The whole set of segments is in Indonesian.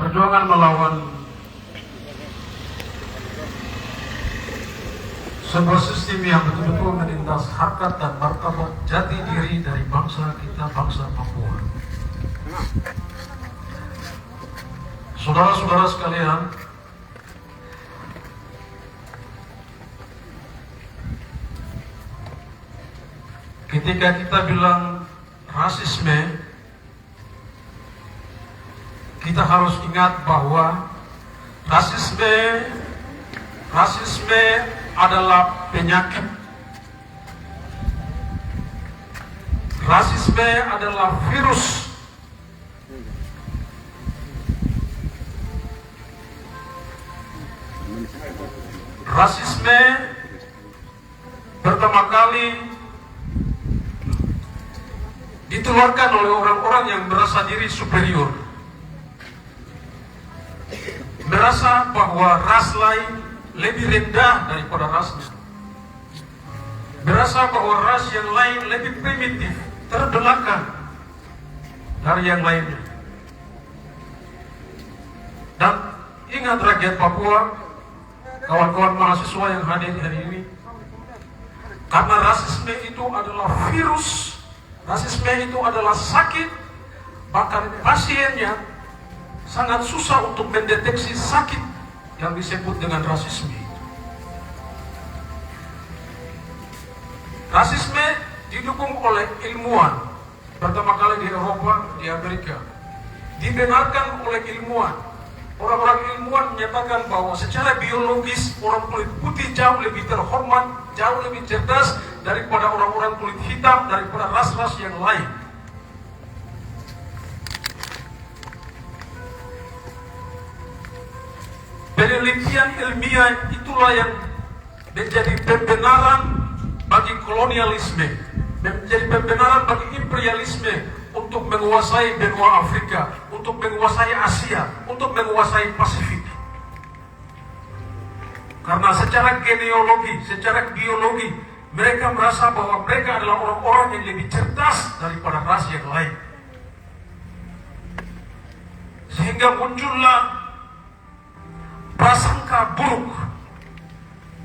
Perjuangan melawan sebuah sistem yang betul-betul menindas harkat dan martabat jati diri dari bangsa kita, bangsa Papua. Saudara-saudara sekalian, ketika kita bilang rasisme, kita harus ingat bahwa rasisme adalah penyakit. Rasisme adalah virus. Rasisme pertama kali ditularkan oleh orang-orang yang merasa diri superior, merasa bahwa ras lain lebih rendah daripada rasnya, merasa bahwa ras yang lain lebih primitif, terbelakang dari yang lainnya. Dan ingat rakyat Papua, kawan-kawan mahasiswa yang hadir hari ini, karena rasisme itu adalah virus, rasisme itu adalah sakit, bahkan pasiennya sangat susah untuk mendeteksi sakit yang disebut dengan rasisme. Rasisme didukung oleh ilmuwan, pertama kali di Eropa, di Amerika, dibenarkan oleh ilmuwan. Orang-orang ilmuwan menyatakan bahwa secara biologis orang kulit putih jauh lebih terhormat, jauh lebih cerdas daripada orang-orang kulit hitam, daripada ras-ras yang lain. Penelitian ilmiah itulah yang menjadi pembenaran bagi kolonialisme, menjadi pembenaran bagi imperialisme untuk menguasai benua Afrika, untuk menguasai Asia, untuk menguasai Pasifik. Karena secara genealogi, secara biologi, mereka merasa bahwa mereka adalah orang-orang yang lebih cerdas daripada ras yang lain. Sehingga muncullah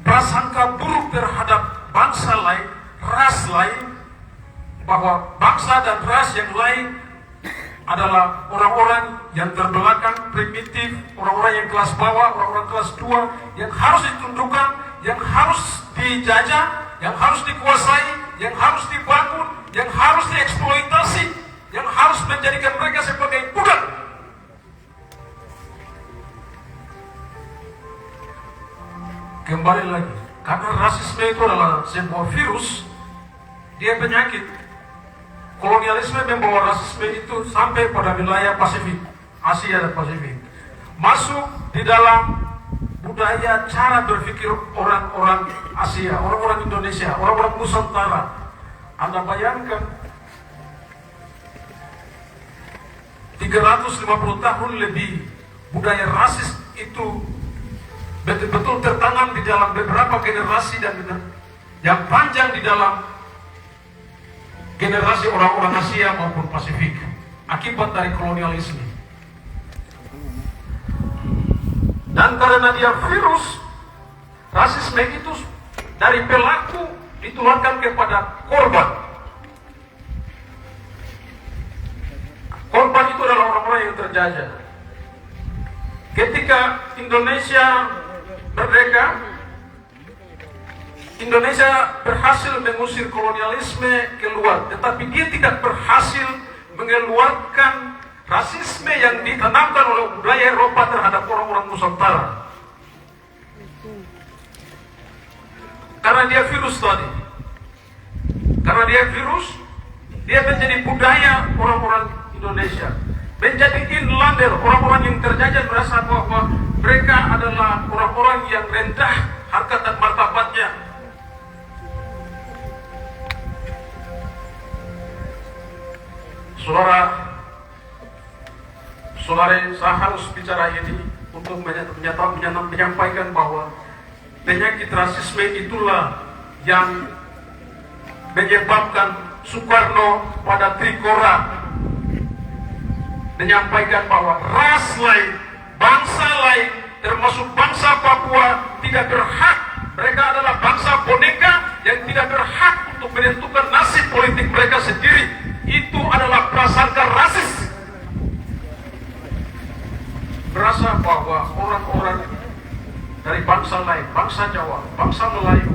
prasangka buruk terhadap bangsa lain, ras lain, bahwa bangsa dan ras yang lain adalah orang-orang yang terbelakang, primitif, orang-orang yang kelas bawah, orang-orang kelas 2, yang harus ditundukkan, yang harus dijajah, yang harus dikuasai, yang harus dibangun, yang harus dieksploitasi, yang harus menjadikan mereka sebagai budak. Kembali lagi, karena rasisme itu adalah sebuah virus, dia penyakit. Kolonialisme membawa rasisme itu sampai pada wilayah Pasifik, Asia dan Pasifik. Masuk di dalam budaya cara berpikir orang-orang Asia, orang-orang Indonesia, orang-orang Nusantara. Anda bayangkan 350 tahun lebih budaya rasis itu betul-betul tertanam di dalam beberapa generasi dan yang panjang di dalam generasi orang-orang Asia maupun Pasifik akibat dari kolonialisme. Dan karena dia virus, rasisme itu dari pelaku ditularkan kepada korban. Korban itu adalah orang-orang yang terjajah. Ketika Indonesia merdeka, Indonesia berhasil mengusir kolonialisme keluar, tetapi dia tidak berhasil mengeluarkan rasisme yang ditanamkan oleh budaya Eropa terhadap orang-orang Nusantara. Karena dia virus tadi. Karena dia virus, dia menjadi budaya orang-orang Indonesia. Menjadi inlander, orang-orang yang terjajah merasa bahwa mereka adalah orang-orang yang rendah harkat dan martabatnya. Saudara, saya harus bicara ini untuk menyampaikan bahwa penyakit rasisme itulah yang menyebabkan Soekarno pada Trikora menyampaikan bahwa ras lain, bangsa lain, termasuk bangsa Papua tidak berhak. Mereka adalah bangsa boneka yang tidak berhak untuk menentukan nasib politik mereka sendiri. Itu adalah prasangka rasis. Berasa bahwa orang-orang dari bangsa lain, bangsa Jawa, bangsa Melayu,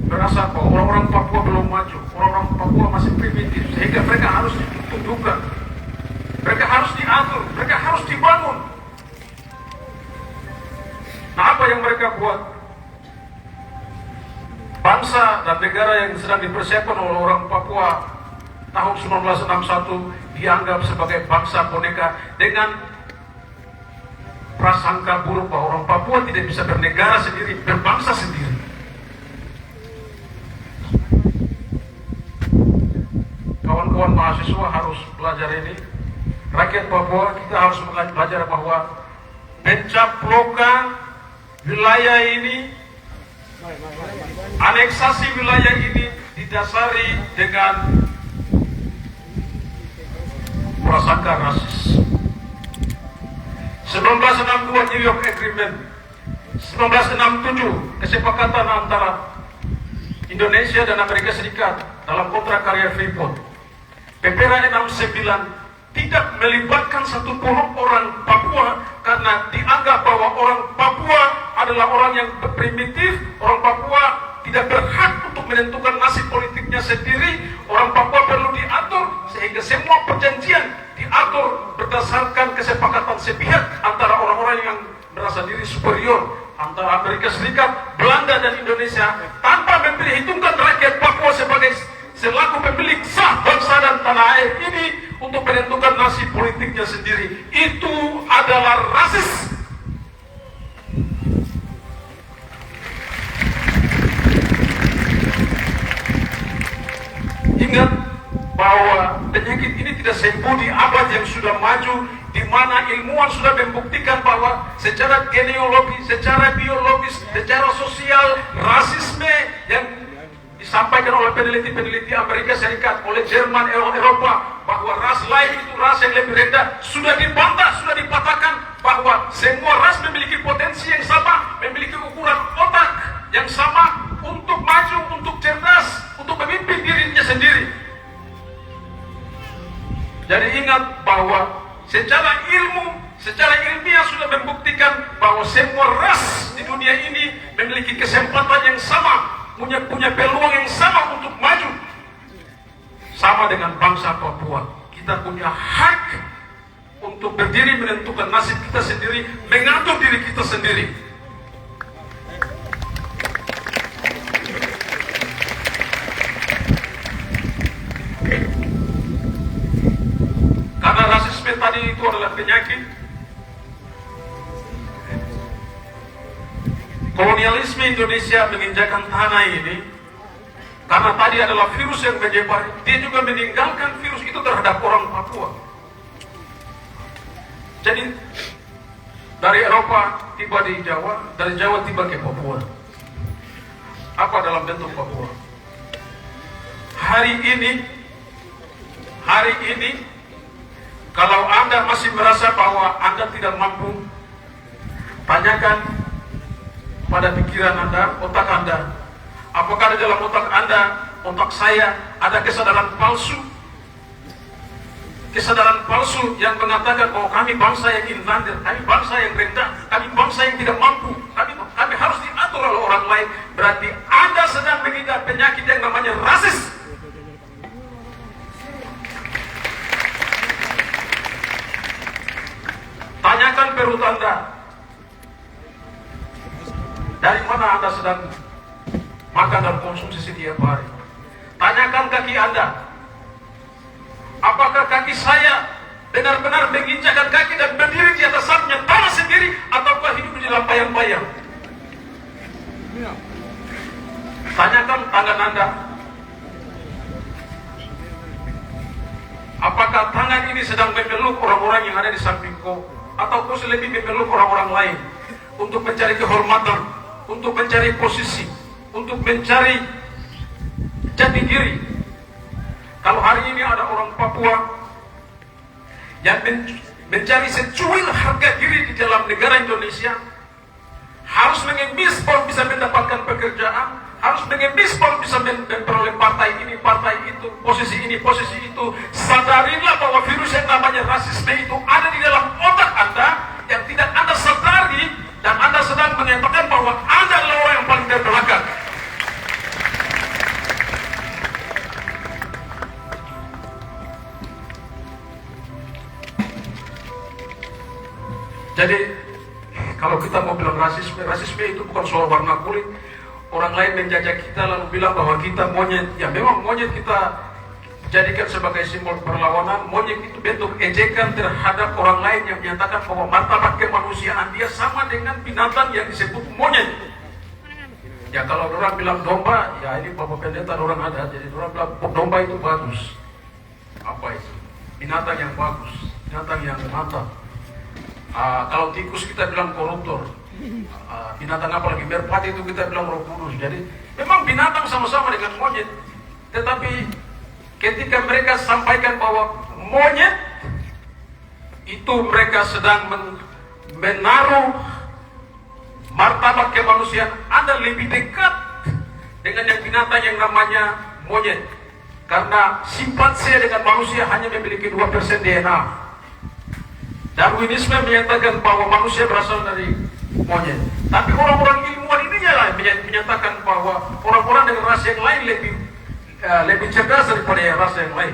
berasa bahwa orang-orang Papua belum maju, orang-orang Papua masih primitif, sehingga mereka harus ditundukkan, mereka harus diatur, mereka harus dibangun. Nah, apa yang mereka buat? Bangsa dan negara yang sedang dipersiapkan oleh orang Papua tahun 1961 dianggap sebagai bangsa boneka dengan prasangka buruk bahwa orang Papua tidak bisa bernegara sendiri, berbangsa sendiri. Kawan-kawan mahasiswa harus belajar ini. Rakyat Papua kita harus belajar bahwa pencaplokan wilayah ini, aneksasi wilayah ini didasari dengan prasangka rasis. 1962 New York Agreement, 1967 kesepakatan antara Indonesia dan Amerika Serikat dalam kontrak karya Freeport. PPRA 69 tidak melibatkan satupun orang Papua karena dianggap bahwa orang Papua adalah orang yang primitif, orang Papua tidak berhak untuk menentukan nasib politiknya sendiri, orang Papua perlu diatur, sehingga semua perjanjian diatur berdasarkan kesepakatan sepihak antara orang-orang yang merasa diri superior, antara Amerika Serikat, Belanda dan Indonesia, tanpa memperhitungkan rakyat Papua sebagai selaku pemilik sah bangsa dan tanah air ini untuk menentukan nasib politiknya sendiri. Itu adalah rasis. Ingat bahwa penyakit ini tidak sembuh di abad yang sudah maju, di mana ilmuwan sudah membuktikan bahwa secara genealogi, secara biologis, secara sosial, rasisme yang disampaikan oleh peneliti-peneliti Amerika Serikat, oleh Jerman, Eropa, bahwa ras lain itu ras yang lebih rendah, sudah dibantah, sudah dipatahkan bahwa semua ras memiliki potensi yang sama, memiliki ukuran otak yang sama untuk maju, untuk cerdas, untuk memimpin dirinya sendiri. Jadi ingat bahwa secara ilmu, secara ilmiah sudah membuktikan bahwa semua ras di dunia ini memiliki kesempatan yang sama, punya peluang yang sama untuk maju. Sama dengan bangsa Papua, kita punya hak untuk berdiri menentukan nasib kita sendiri, mengatur diri kita sendiri. Karena rasisme tadi itu adalah penyakit, kolonialisme Indonesia menginjakan tanah ini, karena tadi adalah virus yang menyebar, dia juga meninggalkan virus itu terhadap orang Papua. Jadi dari Eropa tiba di Jawa, dari Jawa tiba ke Papua. Apa dalam bentuk Papua? Hari ini, kalau Anda masih merasa bahwa Anda tidak mampu, tanyakan pada pikiran Anda, otak Anda, apakah di dalam otak Anda, otak saya, ada kesadaran palsu? Kesadaran palsu yang mengatakan bahwa kami bangsa yang inlander, kami bangsa yang rendah, kami bangsa yang tidak mampu, kami harus diatur oleh orang lain. Berarti Anda sedang mengidap penyakit yang namanya rasis. Tanyakan perut Anda, dari mana Anda sedang makan dan konsumsi setiap hari. Tanyakan kaki Anda, apakah kaki saya benar-benar menginjakkan kaki dan berdiri di atas sapnya tanah sendiri, ataukah hidup di dalam bayang-bayang? Tanyakan tangan Anda, apakah tangan ini sedang memeluk orang-orang yang ada di samping kau, atau kau lebih memeluk orang-orang lain untuk mencari kehormatan, untuk mencari posisi, untuk mencari jati diri. Kalau hari ini ada orang Papua yang mencari secuil harga diri di dalam negara Indonesia, harus mengemis baru bisa mendapatkan pekerjaan, harus mengemis baru bisa memperoleh partai ini, partai itu, posisi ini, posisi itu. Sadarilah bahwa virus yang namanya rasisme itu ada di dalam otak Anda yang tidak Anda sadari, dan Anda sedang menyatakan bahwa Anda adalah orang yang paling terbelakang. Jadi kalau kita mau bilang rasisme, rasisme itu bukan soal warna kulit. Orang lain menjajah kita lalu bilang bahwa kita monyet. Ya memang monyet kita jadikan sebagai simbol perlawanan. Monyet itu bentuk ejekan terhadap orang lain yang menyatakan bahwa martabat kemanusiaan dia sama dengan binatang yang disebut monyet. Ya kalau orang bilang domba, ya ini Bapak Pendeta orang ada. Jadi orang bilang domba itu bagus. Apa itu? Binatang yang bagus, binatang yang mantap. Kalau tikus kita bilang koruptor, binatang apa lagi merpati itu kita bilang roh kudus. Jadi memang binatang sama-sama dengan monyet. Tetapi ketika mereka sampaikan bahwa monyet itu mereka sedang menaruh martabat kemanusiaan Anda lebih dekat dengan yang binatang yang namanya monyet. Karena simpanse dengan manusia hanya memiliki 2% DNA. Darwinisme menyatakan bahwa manusia berasal dari monyet. Tapi orang-orang ilmuwan ini lah menyatakan bahwa orang-orang dengan ras yang lain lebih cerdas daripada ras yang lain.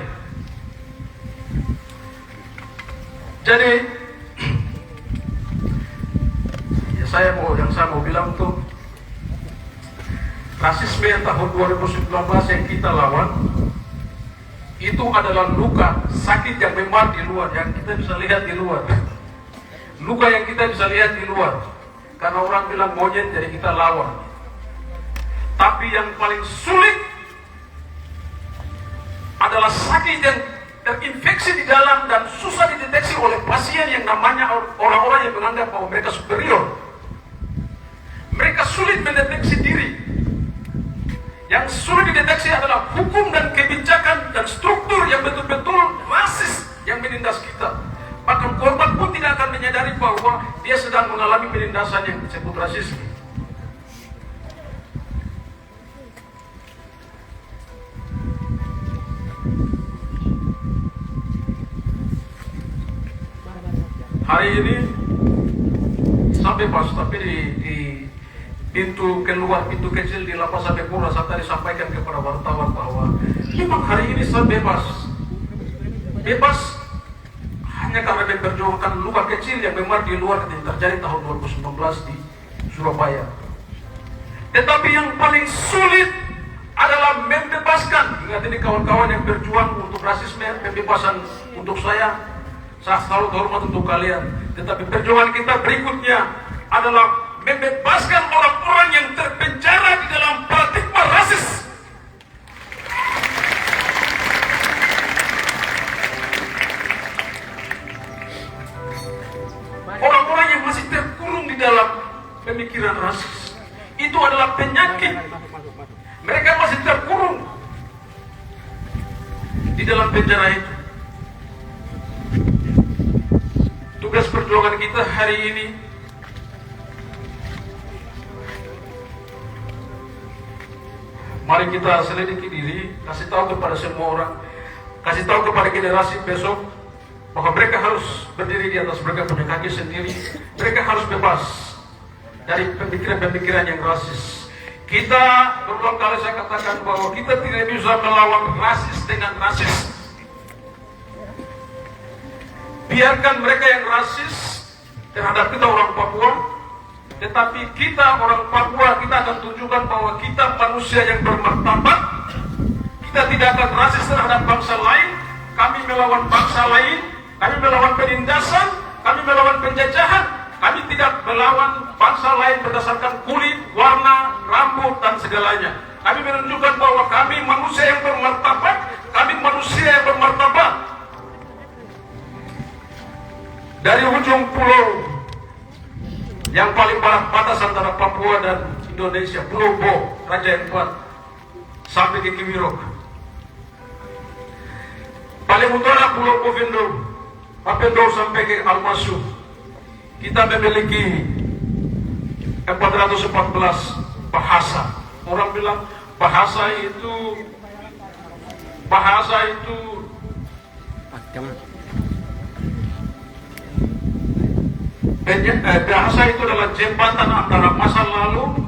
Jadi ya saya mau bilang tuh, rasisme yang tahun 2019 yang kita lawan itu adalah luka, sakit yang memar di luar, yang kita bisa lihat di luar. Luka yang kita bisa lihat di luar. Karena orang bilang monyet, jadi kita lawan. Tapi yang paling sulit adalah sakit yang terinfeksi di dalam dan susah dideteksi oleh pasien yang namanya orang-orang yang menganggap bahwa mereka superior. Mereka sulit mendeteksi diri. Yang sulit dideteksi adalah hukum dan kebijakan dan struktur yang betul-betul rasis yang menindas kita. Bahkan korban pun tidak akan menyadari bahwa dia sedang mengalami penindasan yang disebut rasisme. Hari ini sampai pas, tapi di pintu keluar, pintu kecil di lapas Sapepura, saya tadi sampaikan kepada wartawan bahwa memang hari ini saya bebas hanya karena memperjuangkan luka kecil yang memang di luar yang terjadi tahun 2019 di Surabaya. Tetapi yang paling sulit adalah membebaskan. Ingat ini kawan-kawan yang berjuang untuk rasisme, pembebasan untuk saya selalu hormat untuk kalian. Tetapi perjuangan kita berikutnya adalah membebaskan orang-orang yang terpenjara di dalam paradigma rasis. Orang-orang yang masih terkurung di dalam pemikiran rasis. Itu adalah penyakit. Mereka masih terkurung di dalam penjara itu. Tugas perjuangan kita hari ini mari kita selidiki diri, kasih tahu kepada semua orang, kasih tahu kepada generasi besok bahwa mereka harus berdiri di atas mereka punya kaki sendiri. Mereka harus bebas dari pemikiran-pemikiran yang rasis. Kita berulang kali saya katakan bahwa kita tidak bisa melawan rasis dengan rasis. Biarkan mereka yang rasis terhadap kita orang Papua, tetapi kita orang Papua, kita akan tunjukkan bahwa kita manusia yang bermartabat. Kita tidak akan rasis terhadap bangsa lain. Kami melawan bangsa lain, kami melawan penindasan, kami melawan penjajahan. Kami tidak melawan bangsa lain berdasarkan kulit, warna, rambut, dan segalanya. Kami menunjukkan bahwa kami manusia yang bermartabat, kami manusia yang bermartabat. Dari ujung pulau yang paling batas antara Papua dan Indonesia, Pulau Bo, Raja Empat, sampai ke Kiwirok. Paling utara Pulau Bovendo, Mapendo sampai ke Al-Masyu, kita memiliki 414 bahasa. Orang bilang bahasa itu bahasa itu adalah jembatan antara masa lalu,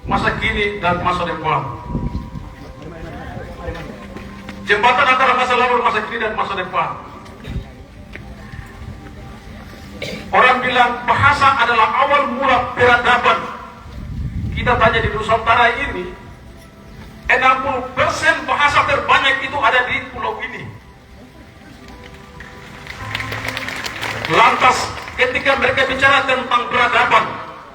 masa kini, dan masa depan. Jembatan antara masa lalu, masa kini, dan masa depan. Orang bilang bahasa adalah awal mula peradaban. Kita tanya di Nusantara ini, 60% bahasa terbanyak itu ada di pulau ini. Lantas ketika mereka bicara tentang peradaban,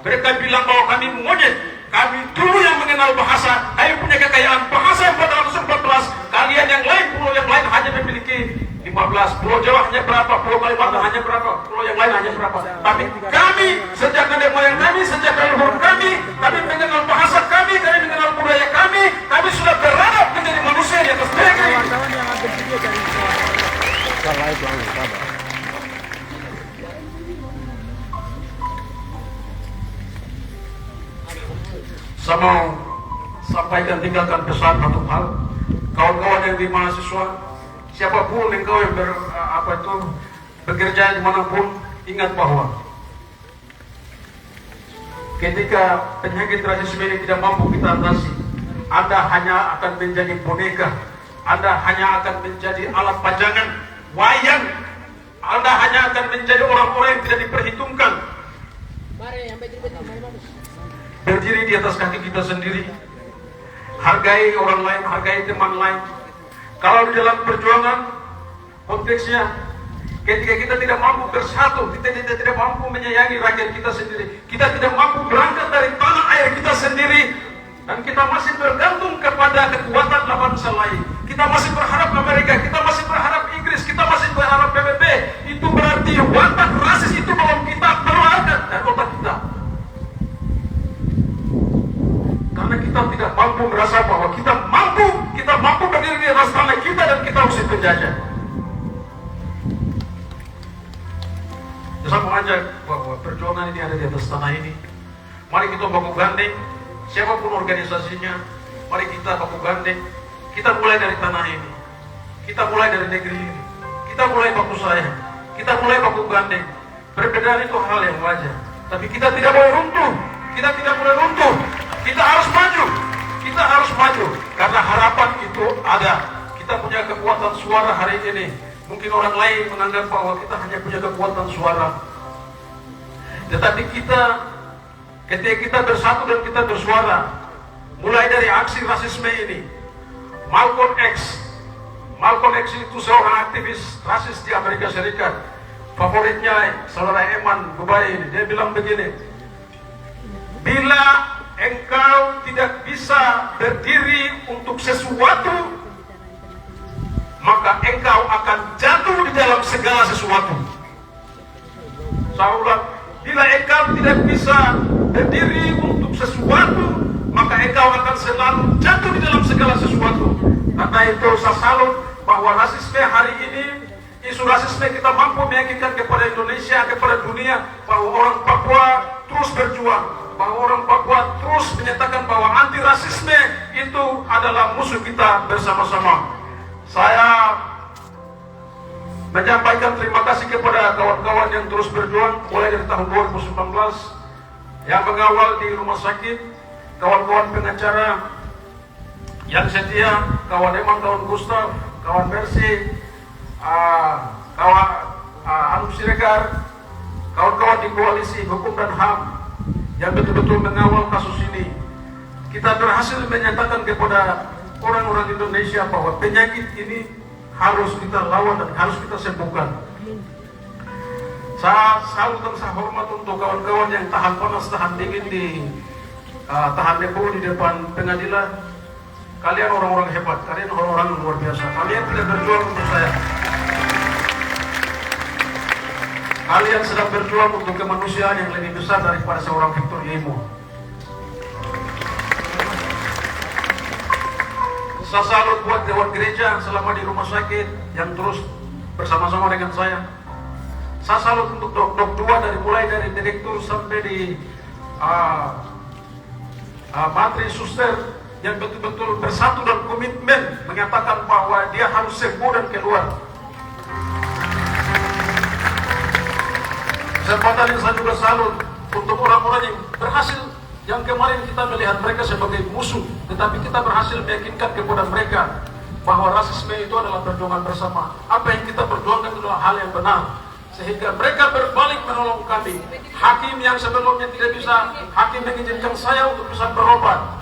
mereka bilang bahwa kami monyet, kami dulu yang mengenal bahasa, kami punya kekayaan bahasa 414. Kalian yang lain, pulau yang lain hanya memiliki 15. Pulau Jawa hanya berapa, Pulau Kalimantan hanya berapa, pulau yang lain hanya berapa. Tapi kami, sejak nenek moyang kami, sejak leluhur kami mengenal bahasa kami mengenal budaya kami sudah beradab menjadi manusia di atas mereka. Saya mau sampaikan, tinggalkan pesan satu hal. Kawan-kawan yang di mahasiswa, siapapun engkau yang bekerja dimanapun, ingat bahwa ketika penyakit rasisme ini tidak mampu kita atasi, Anda hanya akan menjadi boneka, Anda hanya akan menjadi alat pajangan, wayang, Anda hanya akan menjadi orang-orang yang tidak diperhitungkan. Berdiri di atas kaki kita sendiri, hargai orang lain, hargai teman lain. Kalau di dalam perjuangan, konteksnya ketika kita tidak mampu bersatu, kita tidak mampu menyayangi rakyat kita sendiri, kita tidak mampu berangkat dari tanah air kita sendiri, dan kita masih bergantung kepada kekuatan bangsa lain, kita masih berharap Amerika, kita masih berharap Inggris, kita masih berharap PBB, itu berarti watak rasis itu belum kita keluarkan dari otak kita. Karena kita tidak mampu merasa bahwa kita mampu berdiri di atas tanah kita dan kita usir penjajah. Saya mengajak bahwa perjuangan ini ada di atas tanah ini. Mari kita baku gandeng, siapapun organisasinya, mari kita baku gandeng. Kita mulai dari tanah ini, kita mulai dari negeri ini, kita mulai baku sayang, kita mulai baku gandeng. Perbedaan itu hal yang wajar, tapi kita tidak boleh runtuh. Kita tidak boleh runtuh. Kita harus maju. Kita harus maju karena harapan itu ada. Kita punya kekuatan suara hari ini. Mungkin orang lain menganggap bahwa kita hanya punya kekuatan suara, tetapi kita, ketika kita bersatu dan kita bersuara, mulai dari aksi rasisme ini, Malcolm X itu seorang aktivis rasis di Amerika Serikat, favoritnya saudara Eman Gubai ini, dia bilang begini, bila engkau tidak bisa berdiri untuk sesuatu, maka engkau akan jatuh di dalam segala sesuatu. Saya ulang, bila engkau tidak bisa berdiri untuk sesuatu, maka engkau akan selalu jatuh di dalam segala sesuatu. Karena itu saya salut bahwa rasisme hari ini, isu rasisme kita mampu meyakinkan kepada Indonesia, kepada dunia, bahwa orang Papua terus berjuang, bahwa orang Papua terus menyatakan bahwa anti rasisme itu adalah musuh kita bersama-sama. Saya menyampaikan terima kasih kepada kawan-kawan yang terus berjuang mulai dari tahun 2019 yang mengawal di rumah sakit, kawan-kawan pengacara yang setia, kawan Eman, kawan Gustav, kawan Mercy, kawan Anu Siregar, kawan-kawan di koalisi hukum dan HAM yang betul-betul mengawal kasus ini. Kita berhasil menyatakan kepada orang-orang Indonesia bahwa penyakit ini harus kita lawan dan harus kita sembuhkan. Saya salut dan saya hormat untuk kawan-kawan yang tahan panas, tahan dingin tahan debu di depan pengadilan. Kalian orang-orang hebat, kalian orang-orang luar biasa. Kalian tidak berjuang untuk saya. Kalian sedang berjuang untuk kemanusiaan yang lebih besar daripada seorang Victor Yemo. Saya salut buat dewan gereja selama di rumah sakit yang terus bersama-sama dengan saya. Saya salut untuk dok dua mulai dari direktur sampai di materi suster yang betul-betul bersatu dan komitmen menyatakan bahwa dia harus sembuh dan keluar. Kesempatan yang saya juga salut untuk orang-orang yang berhasil, yang kemarin kita melihat mereka sebagai musuh, tetapi kita berhasil meyakinkan kepada mereka bahwa rasisme itu adalah perjuangan bersama. Apa yang kita perjuangkan adalah hal yang benar, sehingga mereka berbalik menolong kami. Hakim yang sebelumnya tidak bisa, hakim mengizinkan saya untuk bisa berobat,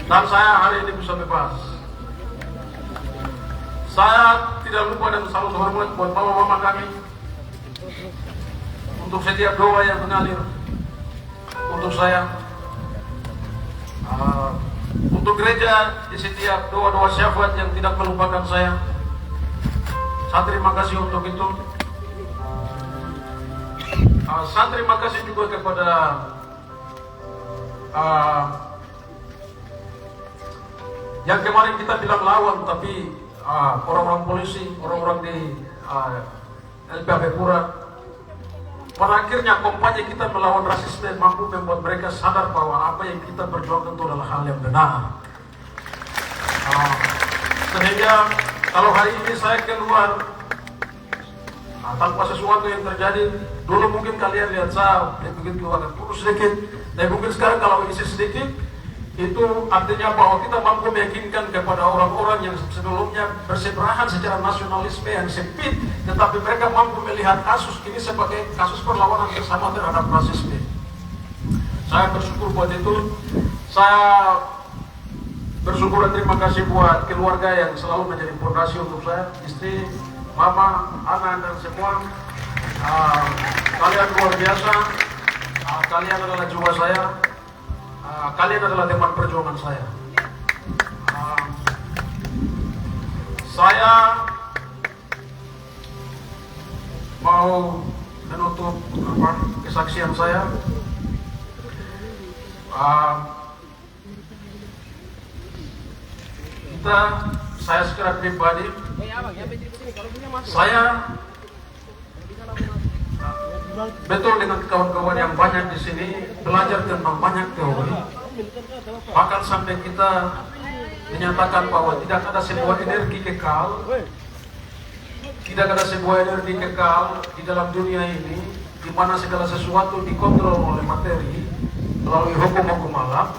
dan saya hari ini bisa bebas. Saya tidak lupa dan selalu hormat buat mama-mama kami untuk setiap doa yang mengalir untuk saya, untuk gereja di setiap doa-doa syafaat yang tidak melupakan saya. Saya terima kasih untuk itu. Saya terima kasih juga kepada yang kemarin kita bilang lawan, tapi orang-orang polisi, orang-orang di LPAP Pura, pada akhirnya kompanya kita melawan rasisme mampu membuat mereka sadar bahwa apa yang kita perjuangkan itu adalah hal yang benar. Sehingga kalau hari ini saya keluar tanpa sesuatu yang terjadi, dulu mungkin kalian lihat saya begitu agak kurus sedikit, tapi mungkin sekarang kalau isi sedikit, itu artinya bahwa kita mampu meyakinkan kepada orang-orang yang sebelumnya bersebelahan secara nasionalisme yang sempit, tetapi mereka mampu melihat kasus ini sebagai kasus perlawanan bersama terhadap rasisme. Saya bersyukur buat itu. Saya bersyukur dan terima kasih buat keluarga yang selalu menjadi fondasi untuk saya, istri, mama, anak, dan semua. Kalian luar biasa. Kalian adalah jiwa saya. Kalian adalah teman perjuangan saya. Saya mau menutup kesaksian saya. Saya secara pribadi, saya betul dengan kawan-kawan yang banyak di sini belajar tentang banyak teori, bahkan sampai kita menyatakan bahwa tidak ada sebuah energi kekal, tidak ada sebuah energi kekal di dalam dunia ini di mana segala sesuatu dikontrol oleh materi melalui hukum-hukum alam,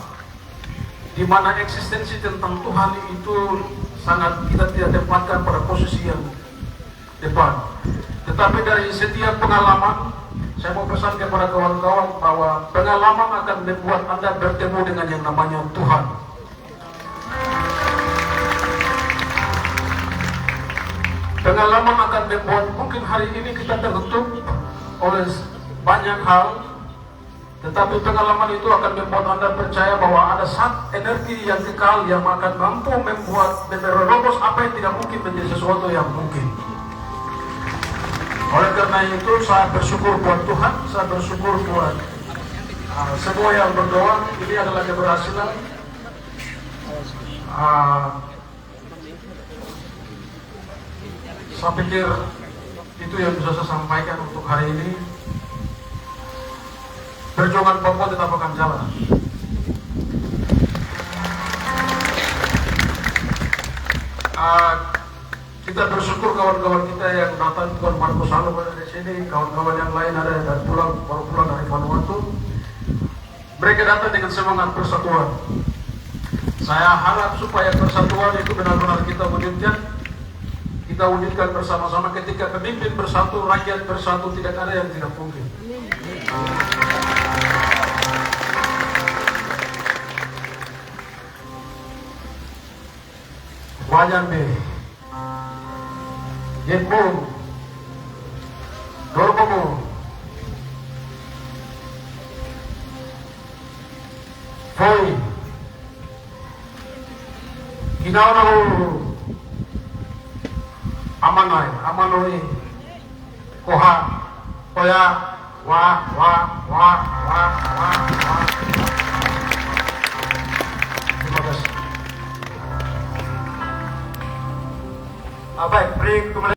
di mana eksistensi tentang Tuhan itu sangat kita tidak tempatkan pada posisi yang depan. Tetapi dari setiap pengalaman, saya mau pesan kepada kawan-kawan bahwa pengalaman akan membuat Anda bertemu dengan yang namanya Tuhan. Pengalaman akan membuat mungkin hari ini kita tertutup oleh banyak hal, tetapi pengalaman itu akan membuat Anda percaya bahwa ada satu energi yang kekal yang akan mampu membuat menerobos apa yang tidak mungkin menjadi sesuatu yang mungkin. Oleh karena itu saya bersyukur buat Tuhan, saya bersyukur buat semua yang berdoa. Ini adalah keberhasilan. Saya pikir itu yang bisa saya sampaikan untuk hari ini. Perjuangan Papua tetap akan jalan. Kita bersyukur kawan-kawan kita yang datang, Tuan Markus Halo ada di sini, kawan-kawan yang lain ada dan baru pulang dari Vanuatu. Mereka datang dengan semangat persatuan. Saya harap supaya persatuan itu benar-benar kita wujudkan bersama-sama. Ketika pemimpin bersatu, rakyat bersatu, tidak ada yang tidak mungkin. Wajan B. Yekbo, Dorbomo, Foi, Kinaonahu, Amanoi, Koha, Koya, Wa. Terima kasih. Baik, break.